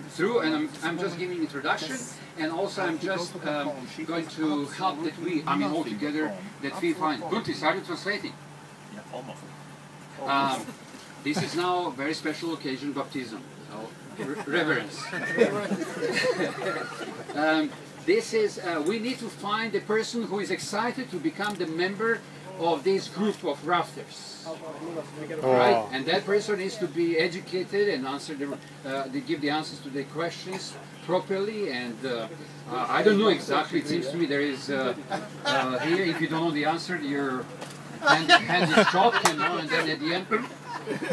through, and I'm just giving introduction, and also I'm just going to help that we, all together, that we find. Guntis, are you translating? This is now a very special occasion, baptism, so reverence. This is, we need to find a person who is excited to become the member of this group of rafters. Right? And that person needs to be educated and answer they give the answers to the questions properly, and I don't know exactly, it seems to me there is here, if you don't know the answer, your hand is chopped, and then at the end,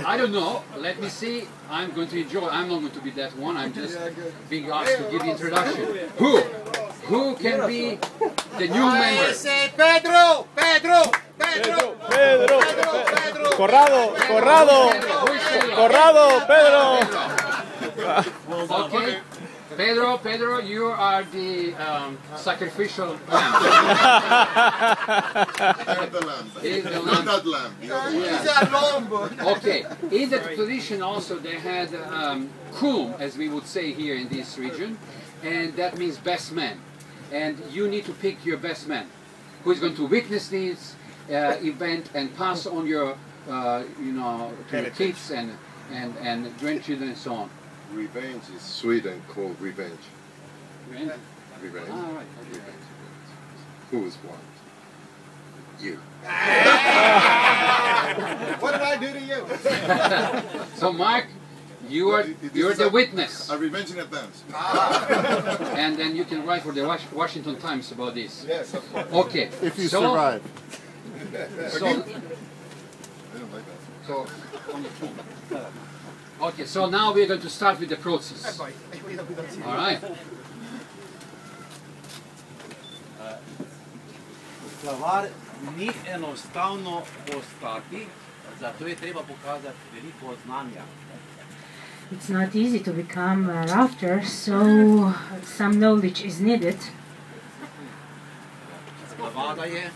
I don't know, let me see, I'm going to enjoy, I'm not going to be that one, I'm just being asked to give the introduction. Who can be the new member? Pedro! Corrado, Pedro! Okay, Pedro, you are the sacrificial lamb. He's the lamb. Not lamb. Okay, in the tradition also they had kum, as we would say here in this region, and that means best man. And you need to pick your best man, who is going to witness this event and pass on your, to your kids and grandchildren and so on. Revenge is Sweden called revenge. Revenge? Revenge. Ah, right. Revenge. Who is one? You. What did I do to you? So Mark, you're the witness. A revenge in advance. And then you can write for the Washington Times about this. Yes, of course. Okay. If you survive. So, I don't like that. so, okay, so now we're going to start with the process. All right. Slavar ni enostavno postati, zato je treba pokazati veliko znanja. It's not easy to become a rafter, so some knowledge is needed. Navada je,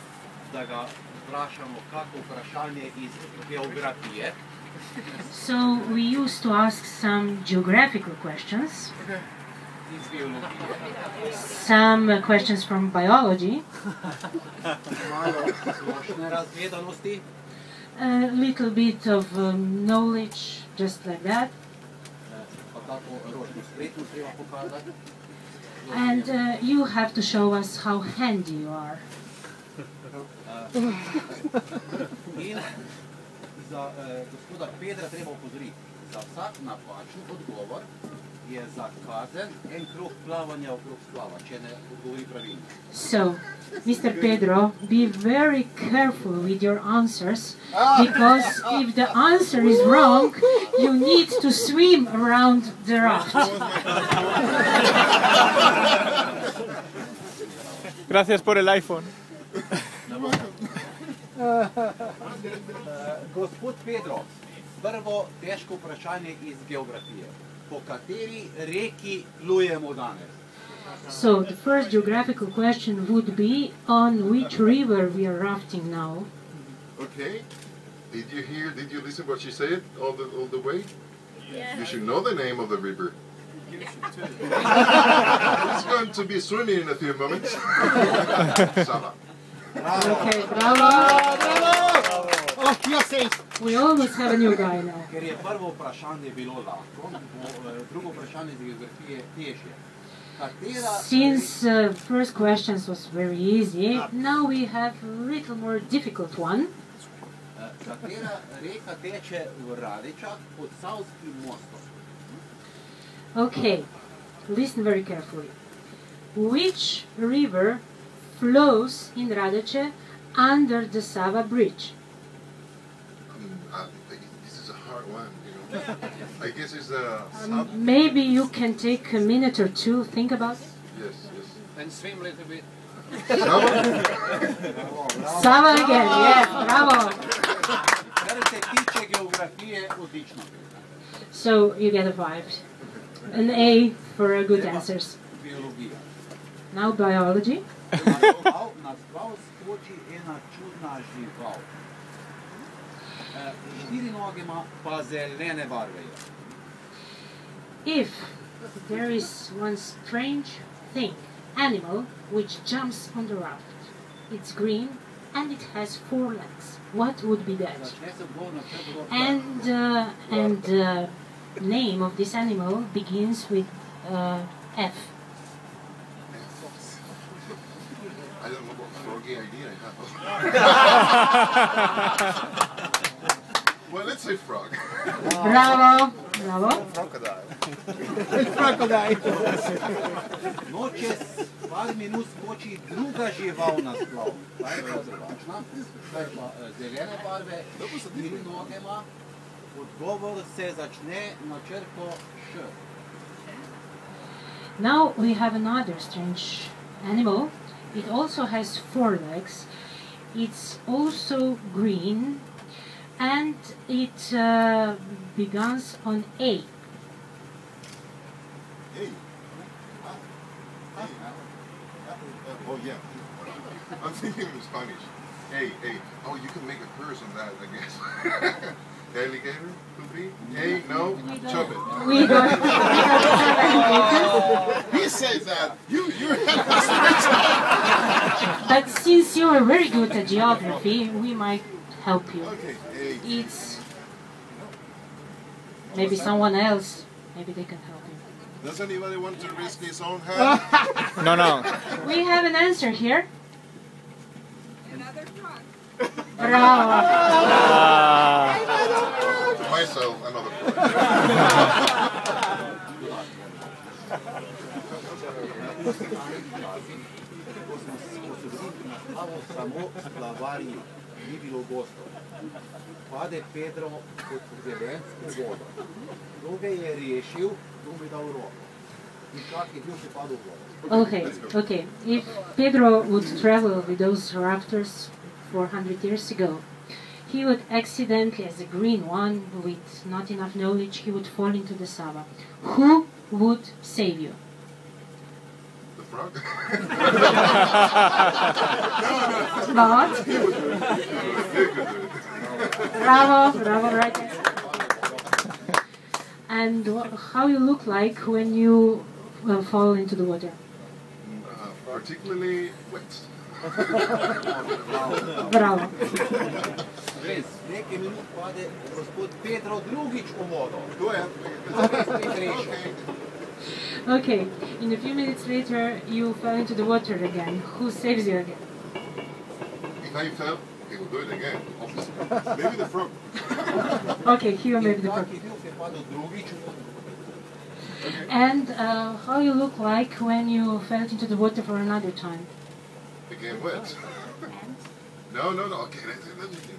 da ga vprašamo kako vprašanje iz geografije. So we used to ask some geographical questions, Iz biologije. some questions from biology, Malo splošne razvedanosti. a little bit of knowledge, just like that. Pa tako ročno spretno treba pokazati. And you have to show us how handy you are. In za gospoda Pedra treba opozoriti, za vsak napačen odgovor je za kazen en krog plavanja okrog splava, če ne odgovori pravilno. So, Mr. Pedro, be very careful with your answers, because if the answer is wrong, you need to swim around the raft. Gracias por el iPhone. Gospod Pedro, prvo težko vprašanje iz geografije. Po kateri reki plujemo danes? So, the first geographical question would be, on which river we are rafting now? Okay. Did you listen what she said all the way? Yeah. You should know the name of the river. It's going to be swimming in a few moments. Sava. Okay, bravo! Oh, We always have a new guy now. Ker je prvo vprašanje bilo lahko, drugo vprašanje iz geografije težje. Since first questions was very easy, now we have a little more difficult one. Katera reka teče v Radečah pod Savskim mostom? Okay, listen very carefully. Which river flows in Radeče under the Sava bridge? This is a hard one, I guess it's maybe you can take a minute or two, think about it. Yes. And swim a little bit. Sava? Sava again, yes, bravo. Kar se tiče geografije, odlično. So you get a 5. An A for good answers. Biologija. Now biology. Na splav skoči ena čudna žival. 4 noge ima, pa zelene barve je. if there is one strange thing, animal, which jumps on the raft, it's green and it has 4 legs, what would be that? And name of this animal begins with F. I don't know what froggy idea I have. Well, let's say frog. Bravo, bravo. Crocodile. No čez par minut skoči druga žival na splav. Ta je prozračna, ta je pa zelene barve, 4 noge ima. Odgovor se začne na črko Š. Now we have another strange animal. It also has 4 legs. It's also green and it begins on A. Hey. Oh yeah. I'm thinking in Spanish. Hey, hey. Oh, you can make a person that, I guess. Alligator could be. Hey, no, chop it. We don't have He says that. You're But since you are very good at geography, we might help you. Okay. Hey. It's maybe someone else. Maybe they can help you. Does anybody want to risk his own hand? No, no. We have an answer here. Another frog. Bravo. Myself, another frog. Samo splavarji, ni bilo gostov. Pade Pedro pod zelensko vodo. Druge je rešil, drugi dal roko. In kak je bil, še padel v vodo. Okay, okay. If Pedro would travel with those rafters 400 years ago, he would accidentally, as a green one with not enough knowledge, he would fall into the Sava. Who would save you? The frog? But bravo, bravo, right. And how you look like when you fall into the water? Particularly wet. Bravo. Res, nekaj minut pade gospod Pedro drugič v vodo. To je. Spet rešil. Okay, in a few minutes later you fell into the water again. Who saves you again? If I fell, he will do it again. Obviously. Maybe the frog. Okay, here maybe the Kak frog. je bil, še padel drugič v vodo. And how you look like when you fell into the water for another time? Again wet. No, no, no. Okay, let me think.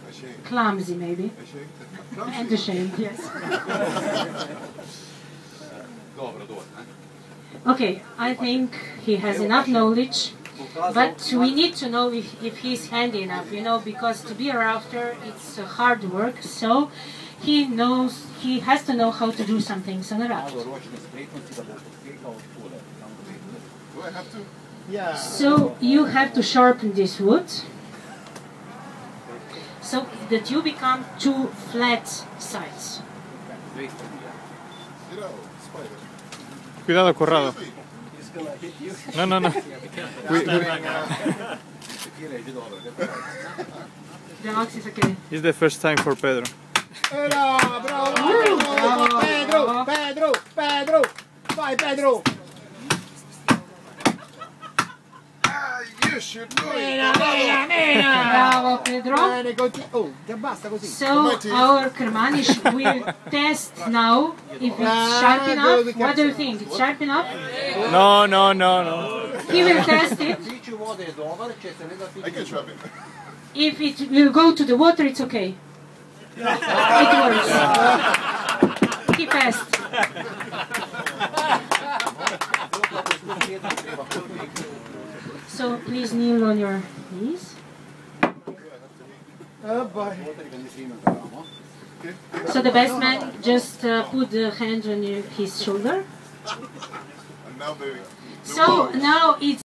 Ashamed. Clumsy maybe. Ashamed. And ashamed, yes. Dobro, dobro. Okay, I think he has enough knowledge, but we need to know if he's handy enough, you know, because to be a rafter, it's hard work, so he has to know how to do some things on a raft. Malo ročne spretnosti, da bo posekal od pole. Do I have to? Yeah. So you have to sharpen this wood, so that you become 2 flat sides. You know, spider. Cuidado, Corrado. No, no, no. Relax, it's okay. It's the first time for Pedro. Bravo, bravo, Pedro, Pedro, Pedro. Vai, Pedro. You should do it. Bravo, Pedro. Bene, oh, già basta così. So our Kermanish will test now if it's sharp enough. What do you think? It's sharp enough? No, no, no, no. He will test it. Piču vode je dobar, če se ne da I can trap it. If it will go to the water, it's okay. It works. He passed. So please kneel on your knees. Oh boy. So the best man just put the hand on his shoulder. And now, baby. So now it's